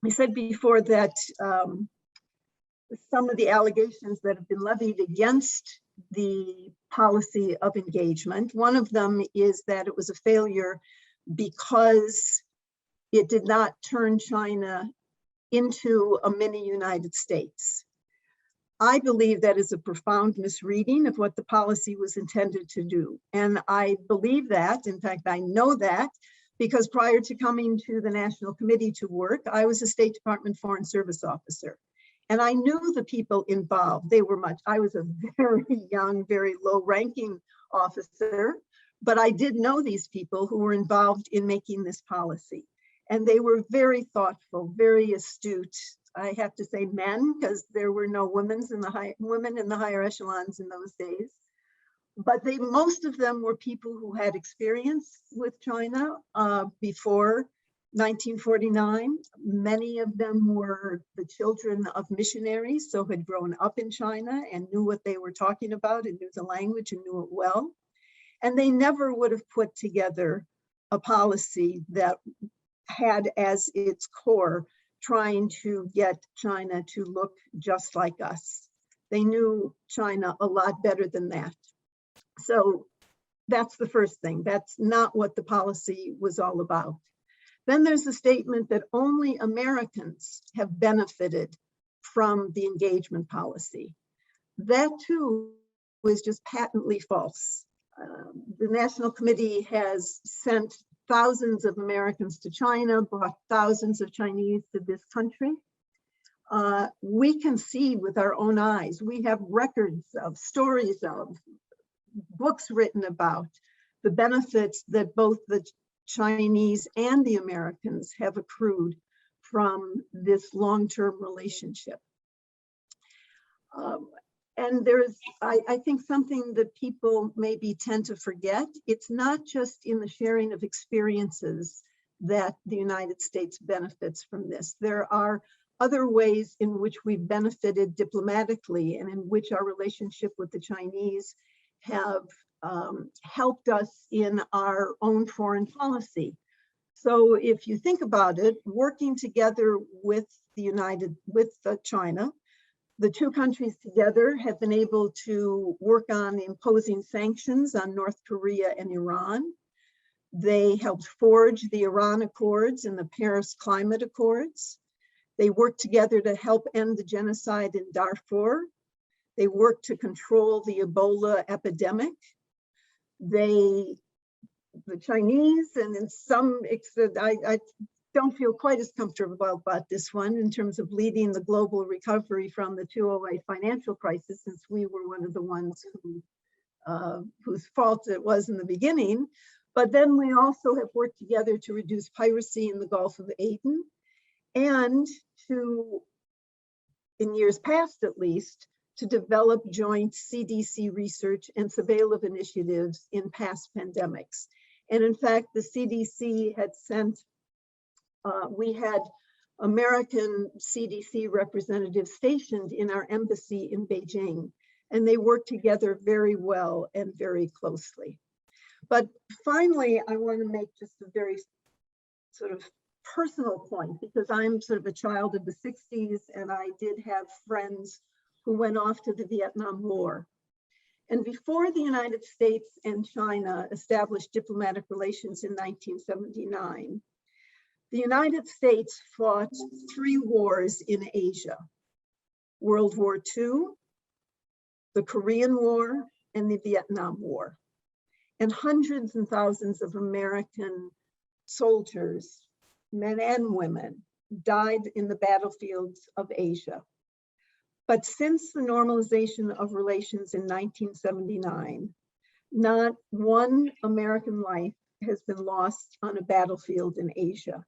I said before that some of the allegations that have been levied against the policy of engagement, one of them is that it was a failure because it did not turn China into a mini United States. I believe that is a profound misreading of what the policy was intended to do. And I believe that, in fact, I know that, because prior to coming to the National Committee to work, I was a State Department Foreign Service officer. And I knew the people involved. I was a very young, very low ranking officer, but I did know these people who were involved in making this policy. And they were very thoughtful, very astute. I have to say men, because there were no women in the higher echelons in those days. But most of them were people who had experience with China before 1949. Many of them were the children of missionaries, so had grown up in China and knew what they were talking about and knew the language and knew it well. And they never would have put together a policy that had as its core trying to get China to look just like us. They knew China a lot better than that. So that's the first thing. That's not what the policy was all about. Then there's the statement that only Americans have benefited from the engagement policy. That too was just patently false. The National Committee has sent thousands of Americans to China, brought thousands of Chinese to this country. We can see with our own eyes. We have records of stories of books written about the benefits that both the Chinese and the Americans have accrued from this long-term relationship. And there's, I think, something that people maybe tend to forget. It's not just in the sharing of experiences that the United States benefits from this. There are other ways in which we've benefited diplomatically and in which our relationship with the Chinese have helped us in our own foreign policy. So if you think about it, working together with China, the two countries together have been able to work on imposing sanctions on North Korea and Iran. They helped forge the Iran Accords and the Paris Climate Accords. They worked together to help end the genocide in Darfur. They worked to control the Ebola epidemic. The Chinese, and in some extent, I don't feel quite as comfortable about this one in terms of leading the global recovery from the 2008 financial crisis, since we were one of the ones whose fault it was in the beginning. But then we also have worked together to reduce piracy in the Gulf of Aden, and to, in years past at least, to develop joint CDC research and surveillance initiatives in past pandemics. And in fact, the CDC had sent, we had American CDC representatives stationed in our embassy in Beijing, and they worked together very well and very closely. But finally, I want to make just a very sort of personal point, because I'm sort of a child of the 60s, and I did have friends who went off to the Vietnam War. And before the United States and China established diplomatic relations in 1979, the United States fought 3 wars in Asia: World War II, the Korean War, and the Vietnam War. And hundreds and thousands of American soldiers, men and women, died in the battlefields of Asia. But since the normalization of relations in 1979, not one American life has been lost on a battlefield in Asia.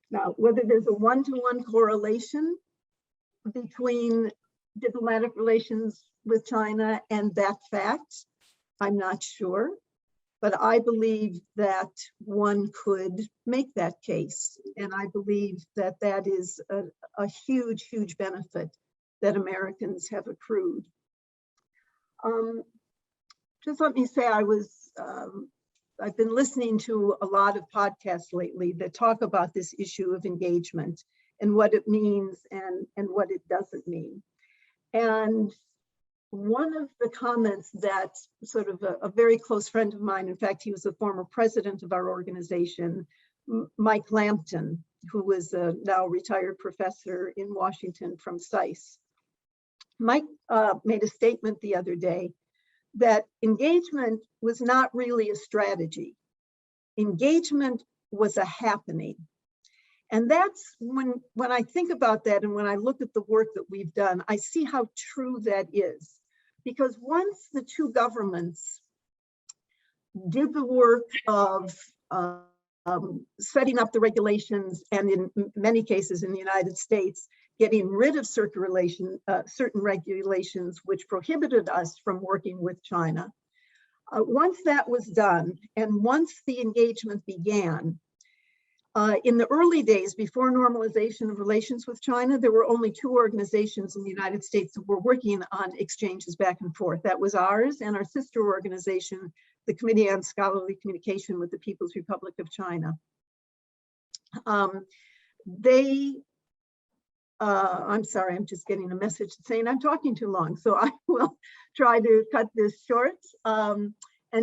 Now, whether there's a one-to-one correlation between diplomatic relations with China and that fact, I'm not sure, but I believe that one could make that case. And I believe that that is a huge, huge benefit that Americans have accrued. Just let me say, I've been listening to a lot of podcasts lately that talk about this issue of engagement and what it means and what it doesn't mean. And one of the comments that sort of a very close friend of mine, in fact, he was a former president of our organization, Mike Lampton, who was a now retired professor in Washington from SAIS. Mike made a statement the other day that engagement was not really a strategy. Engagement was a happening. And that's when I think about that, and when I look at the work that we've done, I see how true that is. Because once the two governments did the work of setting up the regulations, and in many cases in the United States, getting rid of certain regulations which prohibited us from working with China. Once that was done, and once the engagement began, in the early days before normalization of relations with China, there were only 2 organizations in the United States that were working on exchanges back and forth. That was ours and our sister organization, the Committee on Scholarly Communication with the People's Republic of China. I'm sorry, I'm just getting a message saying I'm talking too long, so I will try to cut this short and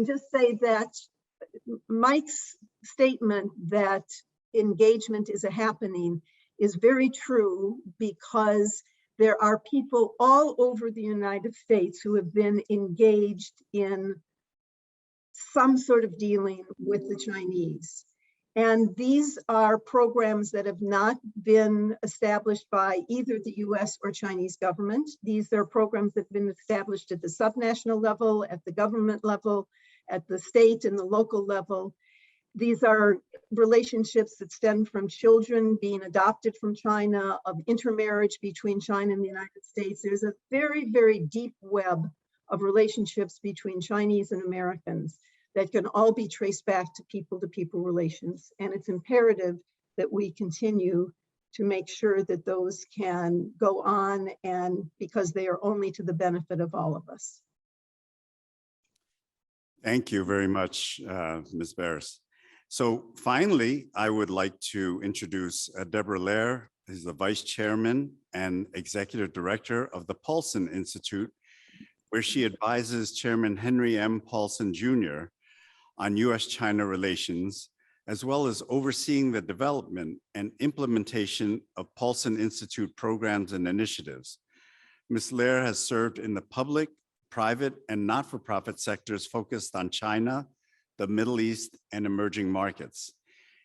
just say that Mike's statement that engagement is a happening is very true, because there are people all over the United States who have been engaged in some sort of dealing with the Chinese. And these are programs that have not been established by either the US or Chinese government. These are programs that have been established at the subnational level, at the government level, at the state and the local level. These are relationships that stem from children being adopted from China, of intermarriage between China and the United States. There's a very, very deep web of relationships between Chinese and Americans that can all be traced back to people relations. And it's imperative that we continue to make sure that those can go on, and because they are only to the benefit of all of us. Thank you very much, Ms. Barris. So finally, I would like to introduce Deborah Lehr, who's the Vice Chairman and Executive Director of the Paulson Institute, where she advises Chairman Henry M. Paulson Jr. on U.S.-China relations, as well as overseeing the development and implementation of Paulson Institute programs and initiatives. Ms. Lehr has served in the public, private, and not-for-profit sectors focused on China, the Middle East, and emerging markets.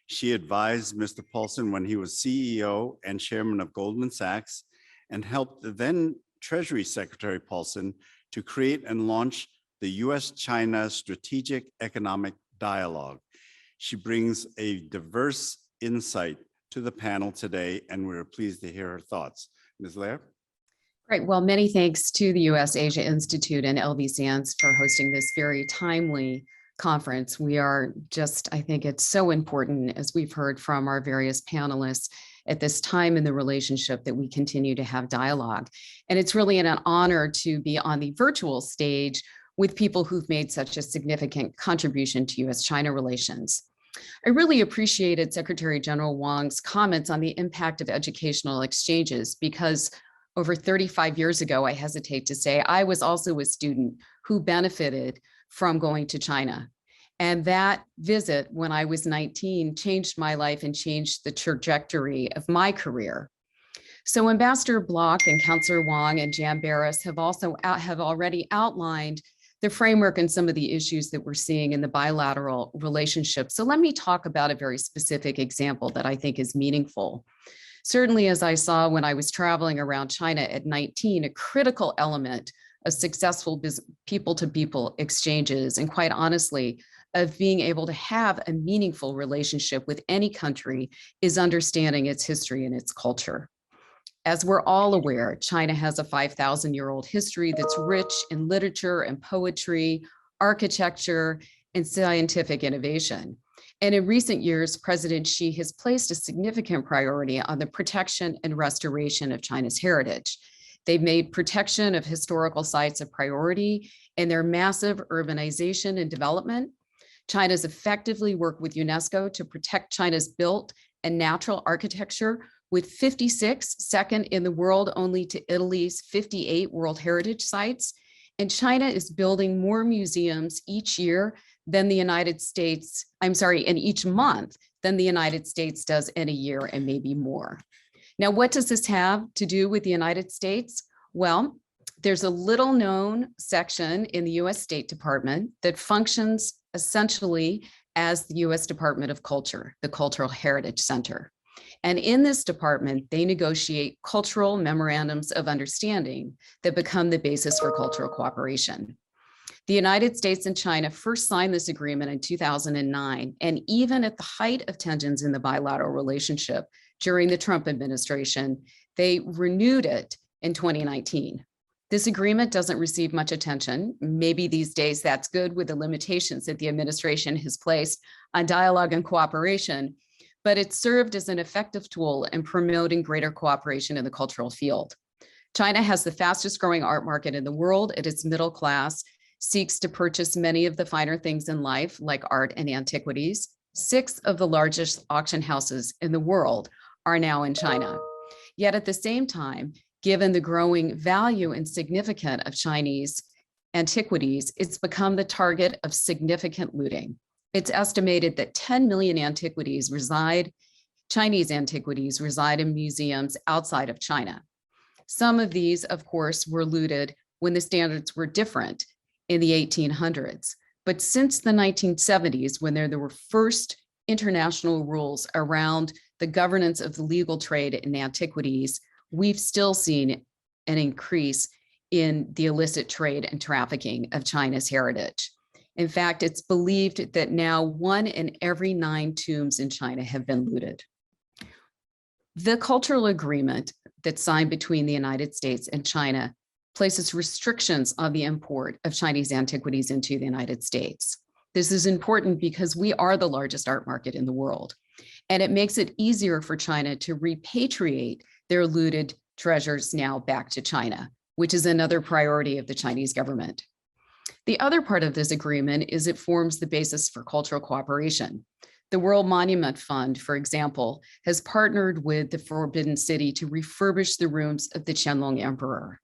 She advised Mr. Paulson when he was CEO and chairman of Goldman Sachs, and helped the then Treasury Secretary Paulson to create and launch the U.S.-China Strategic Economic Dialogue. She brings a diverse insight to the panel today, and we're pleased to hear her thoughts. Ms. Lehr? Great. Well, many thanks to the U.S. Asia Institute and LV Sands for hosting this very timely conference. We are just, I think it's so important, as we've heard from our various panelists, at this time in the relationship that we continue to have dialogue. And it's really an honor to be on the virtual stage with people who've made such a significant contribution to U.S.-China relations. I really appreciated Secretary General Wang's comments on the impact of educational exchanges, because over 35 years ago, I hesitate to say, I was also a student who benefited from going to China. And that visit when I was 19 changed my life and changed the trajectory of my career. So Ambassador Block and Councillor Wang and Jan Barris have already outlined the framework and some of the issues that we're seeing in the bilateral relationship. So let me talk about a very specific example that I think is meaningful. Certainly, as I saw when I was traveling around China at 19, a critical element of successful people-to-people exchanges, and quite honestly, of being able to have a meaningful relationship with any country, is understanding its history and its culture. As we're all aware, China has a 5,000-year-old history that's rich in literature and poetry, architecture, and scientific innovation. And in recent years, President Xi has placed a significant priority on the protection and restoration of China's heritage. They've made protection of historical sites a priority in their massive urbanization and development. China's effectively worked with UNESCO to protect China's built and natural architecture, with 56, second in the world only to Italy's 58 World Heritage Sites. And China is building more museums each year than the United States, in each month than the United States does in a year, and maybe more. Now, what does this have to do with the United States? Well, there's a little known section in the US State Department that functions essentially as the US Department of Culture, the Cultural Heritage Center. And in this department, they negotiate cultural memorandums of understanding that become the basis for cultural cooperation. The United States and China first signed this agreement in 2009, and even at the height of tensions in the bilateral relationship during the Trump administration, they renewed it in 2019. This agreement doesn't receive much attention. Maybe these days that's good with the limitations that the administration has placed on dialogue and cooperation, but it served as an effective tool in promoting greater cooperation in the cultural field. China has the fastest growing art market in the world. Its middle class seeks to purchase many of the finer things in life, like art and antiquities. 6 of the largest auction houses in the world are now in China. Yet at the same time, given the growing value and significance of Chinese antiquities, it's become the target of significant looting. It's estimated that 10 million Chinese antiquities reside in museums outside of China. Some of these, of course, were looted when the standards were different in the 1800s. But since the 1970s, when there were first international rules around the governance of the legal trade in antiquities, we've still seen an increase in the illicit trade and trafficking of China's heritage. In fact, it's believed that now 1 in every 9 tombs in China have been looted. The cultural agreement that's signed between the United States and China places restrictions on the import of Chinese antiquities into the United States. This is important because we are the largest art market in the world. And it makes it easier for China to repatriate their looted treasures now back to China, which is another priority of the Chinese government. The other part of this agreement is it forms the basis for cultural cooperation. The World Monument Fund, for example, has partnered with the Forbidden City to refurbish the rooms of the Qianlong Emperor.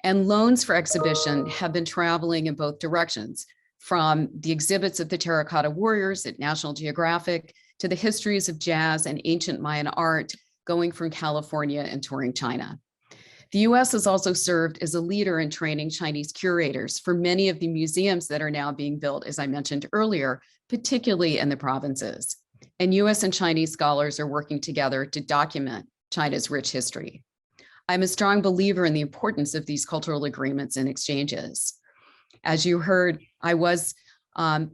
And loans for exhibition have been traveling in both directions, from the exhibits of the terracotta warriors at National Geographic to the histories of jazz and ancient Mayan art, going from California and touring China. The US has also served as a leader in training Chinese curators for many of the museums that are now being built, as I mentioned earlier, particularly in the provinces. And US and Chinese scholars are working together to document China's rich history. I'm a strong believer in the importance of these cultural agreements and exchanges. As you heard, I was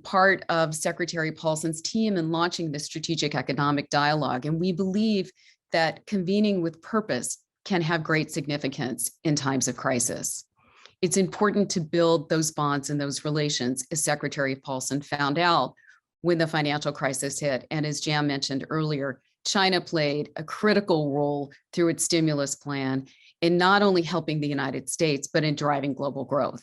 part of Secretary Paulson's team in launching the Strategic Economic Dialogue, and we believe that convening with purpose can have great significance in times of crisis. It's important to build those bonds and those relations, as Secretary Paulson found out when the financial crisis hit. And as Jan mentioned earlier, China played a critical role through its stimulus plan in not only helping the United States, but in driving global growth.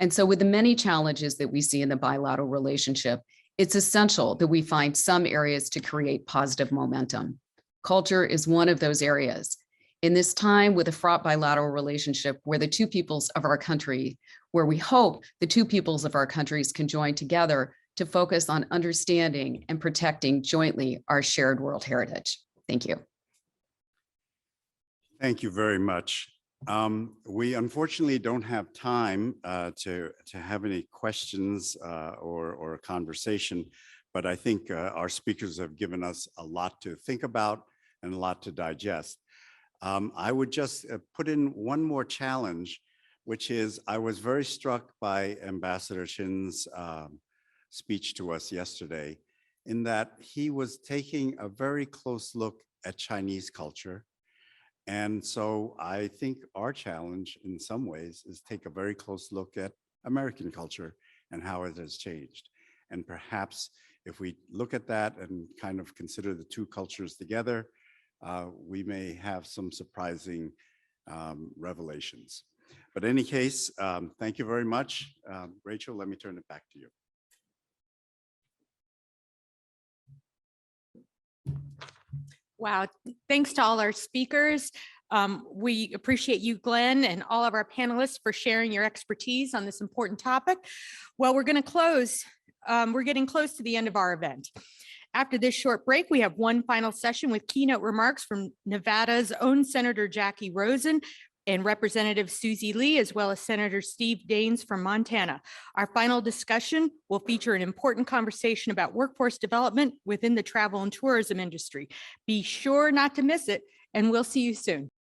And so with the many challenges that we see in the bilateral relationship, it's essential that we find some areas to create positive momentum. Culture is one of those areas. In this time with a fraught bilateral relationship where the two peoples of our country, where we hope the two peoples of our countries can join together to focus on understanding and protecting jointly our shared world heritage. Thank you. Thank you very much. We unfortunately don't have time to have any questions or a conversation, but I think our speakers have given us a lot to think about and a lot to digest. I would just put in one more challenge, which is I was very struck by Ambassador Shin's speech to us yesterday, in that he was taking a very close look at Chinese culture. And so I think our challenge in some ways is take a very close look at American culture and how it has changed. And perhaps if we look at that and kind of consider the two cultures together, we may have some surprising revelations. But in any case, thank you very much. Rachel, let me turn it back to you. Wow, thanks to all our speakers. We appreciate you, Glenn, and all of our panelists for sharing your expertise on this important topic. Well, we're going to close. We're getting close to the end of our event. After this short break, we have one final session with keynote remarks from Nevada's own Senator Jackie Rosen and Representative Susie Lee, as well as Senator Steve Daines from Montana. Our final discussion will feature an important conversation about workforce development within the travel and tourism industry. Be sure not to miss it, and we'll see you soon.